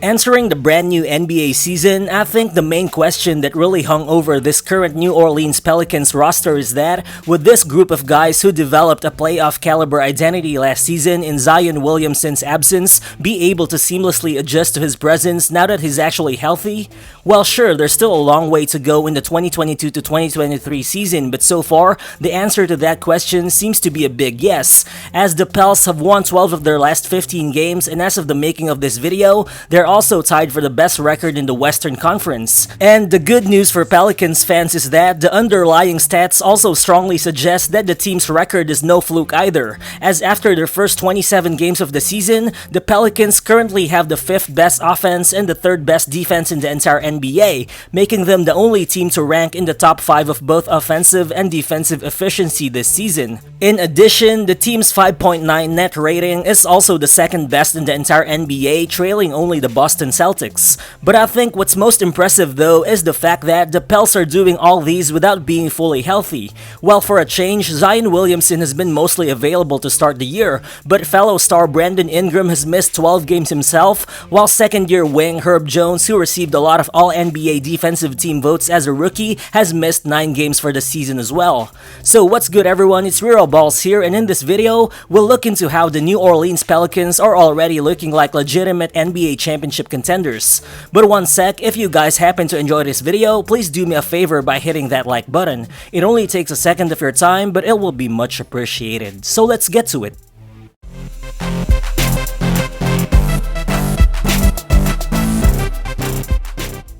Entering the brand new NBA season, I think the main question that really hung over this current New Orleans Pelicans roster is that, would this group of guys who developed a playoff caliber identity last season in Zion Williamson's absence be able to seamlessly adjust to his presence now that he's actually healthy? Well, sure, there's still a long way to go in the 2022 to 2023 season, but so far, the answer to that question seems to be a big yes, as the Pels have won 12 of their last 15 games, and as of the making of this video, they're also tied for the best record in the Western Conference. And the good news for Pelicans fans is that the underlying stats also strongly suggest that the team's record is no fluke either, as after their first 27 games of the season, the Pelicans currently have the 5th best offense and the 3rd best defense in the entire NBA, making them the only team to rank in the top 5 of both offensive and defensive efficiency this season. In addition, the team's 5.9 net rating is also the 2nd best in the entire NBA, trailing only the Boston Celtics. But I think what's most impressive though is the fact that the Pels are doing all these without being fully healthy. Well, for a change, Zion Williamson has been mostly available to start the year, but fellow star Brandon Ingram has missed 12 games himself, while second-year wing Herb Jones, who received a lot of All-NBA defensive team votes as a rookie, has missed 9 games for the season as well. So what's good everyone, it's Real Balls here, and in this video, we'll look into how the New Orleans Pelicans are already looking like legitimate NBA championship contenders. But one sec, if you guys happen to enjoy this video, please do me a favor by hitting that like button. It only takes a second of your time, but it will be much appreciated. So let's get to it.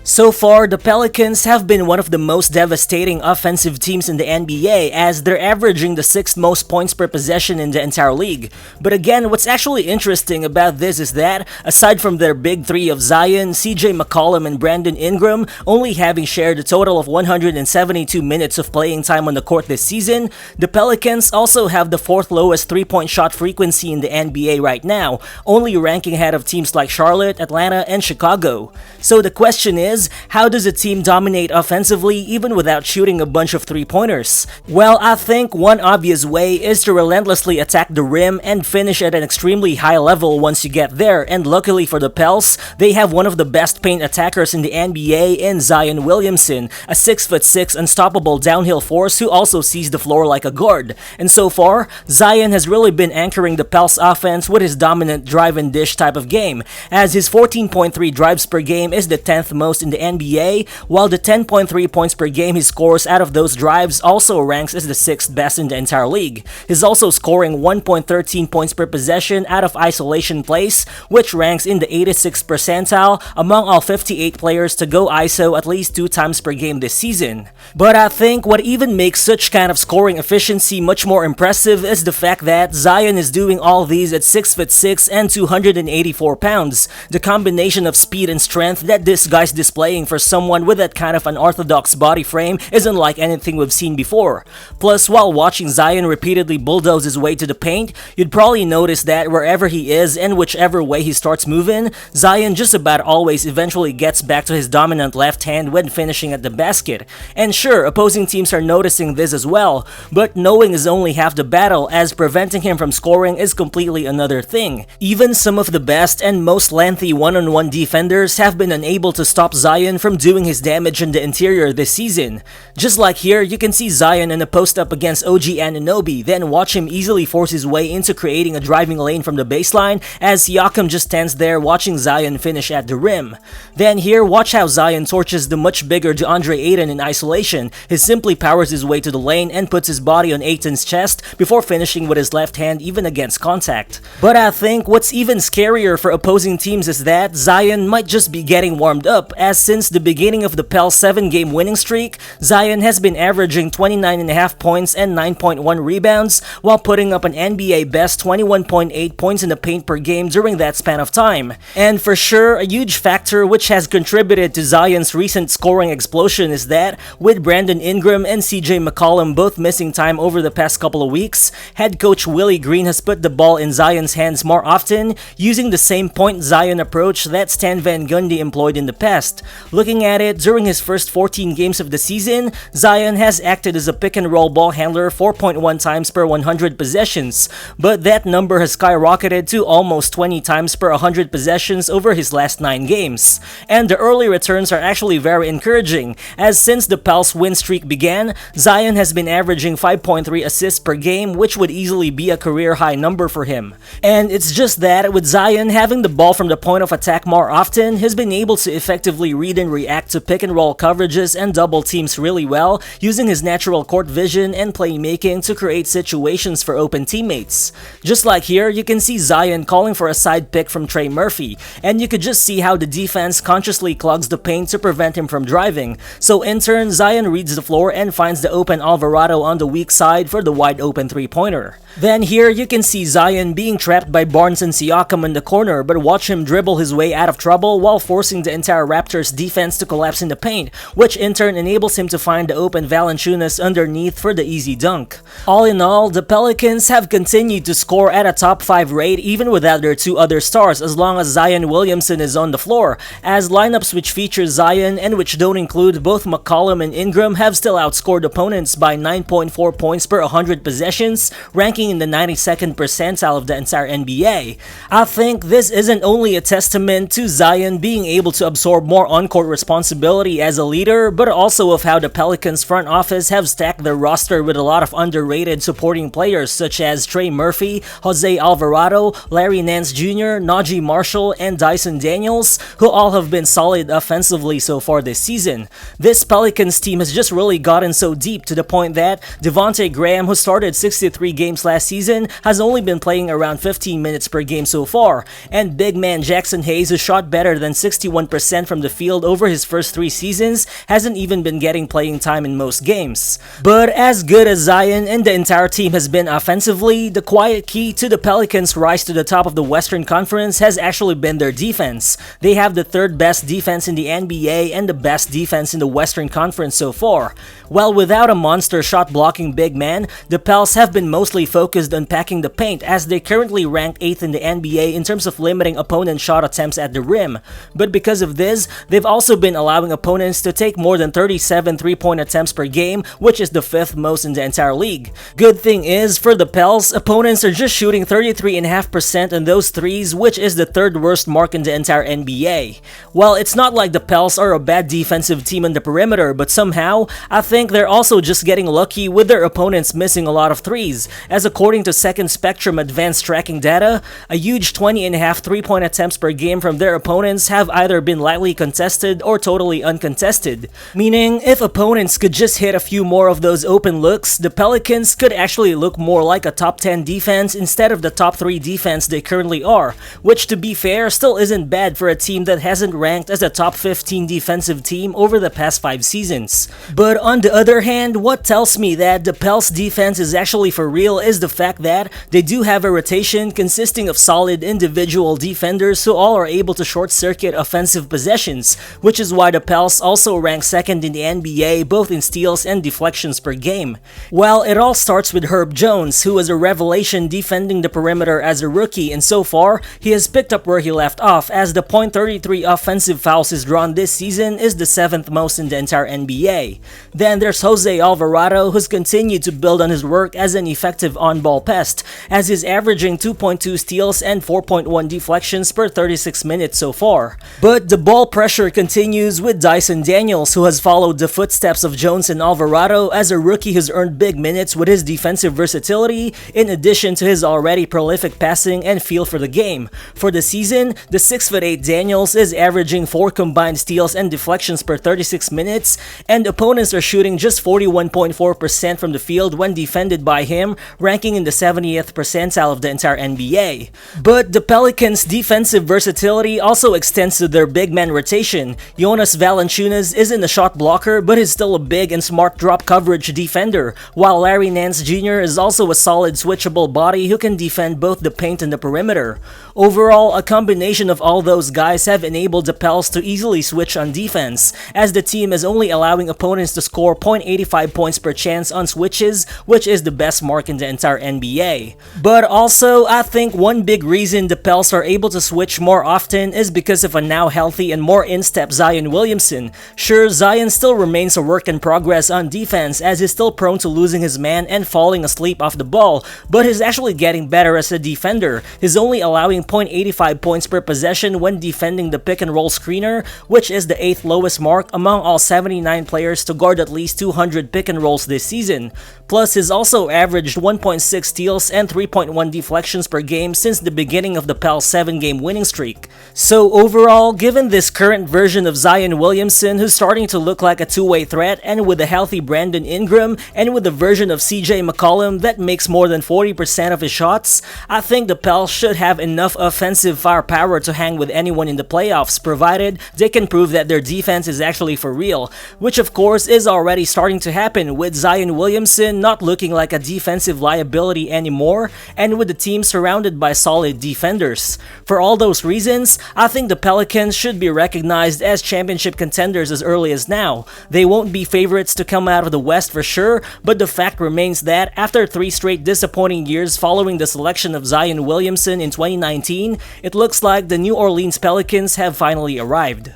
So far, the Pelicans have been one of the most devastating offensive teams in the NBA, as they're averaging the 6th most points per possession in the entire league. But again, what's actually interesting about this is that, aside from their big three of Zion, CJ McCollum, and Brandon Ingram only having shared a total of 172 minutes of playing time on the court this season, the Pelicans also have the 4th lowest 3-point shot frequency in the NBA right now, only ranking ahead of teams like Charlotte, Atlanta, and Chicago. So the question is, how does a team dominate offensively even without shooting a bunch of 3-pointers? Well, I think one obvious way is to relentlessly attack the rim and finish at an extremely high level once you get there, and luckily for the Pels, they have one of the best paint attackers in the NBA in Zion Williamson, a 6'6" unstoppable downhill force who also sees the floor like a guard. And so far, Zion has really been anchoring the Pels offense with his dominant drive and dish type of game, as his 14.3 drives per game is the 10th most in the NBA, while the 10.3 points per game he scores out of those drives also ranks as the 6th best in the entire league. He's also scoring 1.13 points per possession out of isolation plays, which ranks in the 86th percentile among all 58 players to go ISO at least 2 times per game this season. But I think what even makes such kind of scoring efficiency much more impressive is the fact that Zion is doing all these at 6'6" and 284 pounds. The combination of speed and strength that this guy's displaying for someone with that kind of unorthodox body frame isn't like anything we've seen before. Plus, while watching Zion repeatedly bulldoze his way to the paint, you'd probably notice that wherever he is and whichever way he starts moving, Zion just about always eventually gets back to his dominant left hand when finishing at the basket. And sure, opposing teams are noticing this as well, but knowing is only half the battle, as preventing him from scoring is completely another thing. Even some of the best and most lengthy one-on-one defenders have been unable to stop Zion from doing his damage in the interior this season. Just like here, you can see Zion in a post-up against OG Anunoby, then watch him easily force his way into creating a driving lane from the baseline, as Siakam just stands there watching Zion finish at the rim. Then here, watch how Zion torches the much bigger DeAndre Ayton in isolation. He simply powers his way to the lane and puts his body on Ayton's chest before finishing with his left hand even against contact. But I think what's even scarier for opposing teams is that Zion might just be getting warmed up, as since the beginning of the Pels' 7-game winning streak, Zion has been averaging 29.5 points and 9.1 rebounds, while putting up an NBA best 21.8 points in the paint per game during that span of time. And for sure, a huge factor which has contributed to Zion's recent scoring explosion is that, with Brandon Ingram and CJ McCollum both missing time over the past couple of weeks, head coach Willie Green has put the ball in Zion's hands more often, using the same point Zion approach that Stan Van Gundy employed in the past. Looking at it, during his first 14 games of the season, Zion has acted as a pick-and-roll ball handler 4.1 times per 100 possessions, but that number has skyrocketed to almost 20 times per 100 possessions over his last 9 games. And the early returns are actually very encouraging, as since the Pels win streak began, Zion has been averaging 5.3 assists per game, which would easily be a career-high number for him. And it's just that, with Zion having the ball from the point of attack more often, he's been able to effectively read and react to pick-and-roll coverages and double teams really well, using his natural court vision and playmaking to create situations for open teammates. Just like here, you can see Zion calling for a side pick from Trey Murphy, and you could just see how the defense consciously clogs the paint to prevent him from driving. So in turn, Zion reads the floor and finds the open Alvarado on the weak side for the wide open three-pointer. Then here, you can see Zion being trapped by Barnes and Siakam in the corner, but watch him dribble his way out of trouble while forcing the entire Raptors defense to collapse in the paint, which in turn enables him to find the open Valanciunas underneath for the easy dunk. All in all, the Pelicans have continued to score at a top 5 rate even without their 2 other stars, as long as Zion Williamson is on the floor, as lineups which feature Zion and which don't include both McCollum and Ingram have still outscored opponents by 9.4 points per 100 possessions, ranking in the 92nd percentile of the entire NBA. I think this isn't only a testament to Zion being able to absorb more on-court responsibility as a leader, but also of how the Pelicans front office have stacked their roster with a lot of underrated supporting players such as Trey Murphy, Jose Alvarado, Larry Nance Jr., Najee Marshall, and Dyson Daniels, who all have been solid offensively so far this season. This Pelicans team has just really gotten so deep to the point that Devontae Graham, who started 63 games last season, has only been playing around 15 minutes per game so far, and big man Jackson Hayes, who shot better than 61% from the field over his first 3 seasons, hasn't even been getting playing time in most games. But as good as Zion and the entire team has been offensively, the quiet key to the Pelicans' rise to the top of the Western Conference has actually been their defense. They have the 3rd best defense in the NBA and the best defense in the Western Conference so far. While without a monster shot-blocking big man, the Pels have been mostly focused on packing the paint, as they currently rank 8th in the NBA in terms of limiting opponent shot attempts at the rim. But because of this, they've also been allowing opponents to take more than 37 3-point attempts per game, which is the 5th most in the entire league. Good thing is, for the Pels, opponents are just shooting 33.5% on those threes, which is the 3rd worst mark in the entire NBA. Well, it's not like the Pels are a bad defensive team on the perimeter, but somehow, I think they're also just getting lucky with their opponents missing a lot of threes, as according to Second Spectrum advanced tracking data, a huge 20.5 3-point attempts per game from their opponents have either been lightly contested or totally uncontested. Meaning, if opponents could just hit a few more of those open looks, the Pelicans could actually look more like a top 10 defense instead of the top 3 defense they currently are, which to be fair still isn't bad for a team that hasn't ranked as a top 15 defensive team over the past 5 seasons. But on the other hand, what tells me that the Pels defense is actually for real is the fact that they do have a rotation consisting of solid individual defenders who all are able to short-circuit offensive possessions, which is why the Pels also rank 2nd in the NBA both in steals and deflections per game. Well, it all starts with Herb Jones, who was a revelation defending the perimeter as a rookie, and so far, he has picked up where he left off, as the .33 offensive fouls he's drawn this season is the 7th most in the entire NBA. Then there's Jose Alvarado, who's continued to build on his work as an effective on-ball pest, as he's averaging 2.2 steals and 4.1 deflections per 36 minutes so far. But the ball pressure continues with Dyson Daniels, who has followed the footsteps of Jones and Alvarado as a rookie who's earned big minutes with his defensive versatility, in addition to his already prolific passing and feel for the game. For the season, the 6'8" Daniels is averaging 4 combined steals and deflections per 36 minutes, and opponents are shooting just 41.4% from the field when defended by him, ranking in the 70th percentile of the entire NBA. But the Pelicans' defensive versatility also extends to their big man rotation. Jonas Valanciunas isn't a shot blocker, but is still a big and smart drop coverage defender, while Larry Nance Jr. is also a solid switchable body who can defend both the paint and the perimeter. Overall, a combination of all those guys have enabled the Pels to easily switch on defense, as the team is only allowing opponents to score .85 points per chance on switches, which is the best mark in the entire NBA. But also, I think one big reason the Pels are able to switch more often is because of a now healthy and more in steps Zion Williamson. Sure, Zion still remains a work in progress on defense as he's still prone to losing his man and falling asleep off the ball, but he's actually getting better as a defender. He's only allowing 0.85 points per possession when defending the pick and roll screener, which is the 8th lowest mark among all 79 players to guard at least 200 pick and rolls this season. Plus, he's also averaged 1.6 steals and 3.1 deflections per game since the beginning of the Pels' 7-game winning streak. So overall, given this current version of Zion Williamson who's starting to look like a two-way threat, and with a healthy Brandon Ingram, and with a version of CJ McCollum that makes more than 40% of his shots, I think the Pels should have enough offensive firepower to hang with anyone in the playoffs, provided they can prove that their defense is actually for real, which of course is already starting to happen with Zion Williamson not looking like a defensive liability anymore, and with the team surrounded by solid defenders. For all those reasons, I think the Pelicans should be recognized as championship contenders as early as now. They won't be favorites to come out of the West for sure, but the fact remains that after 3 straight disappointing years following the selection of Zion Williamson in 2019, it looks like the New Orleans Pelicans have finally arrived.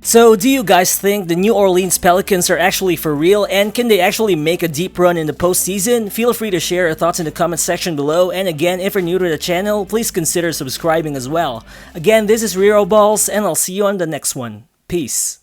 So, do you guys think the New Orleans Pelicans are actually for real, and can they actually make a deep run in the postseason? Feel free to share your thoughts in the comment section below, and again, if you're new to the channel, please consider subscribing as well. Again, this is Rero Balls, and I'll see you on the next one. Peace.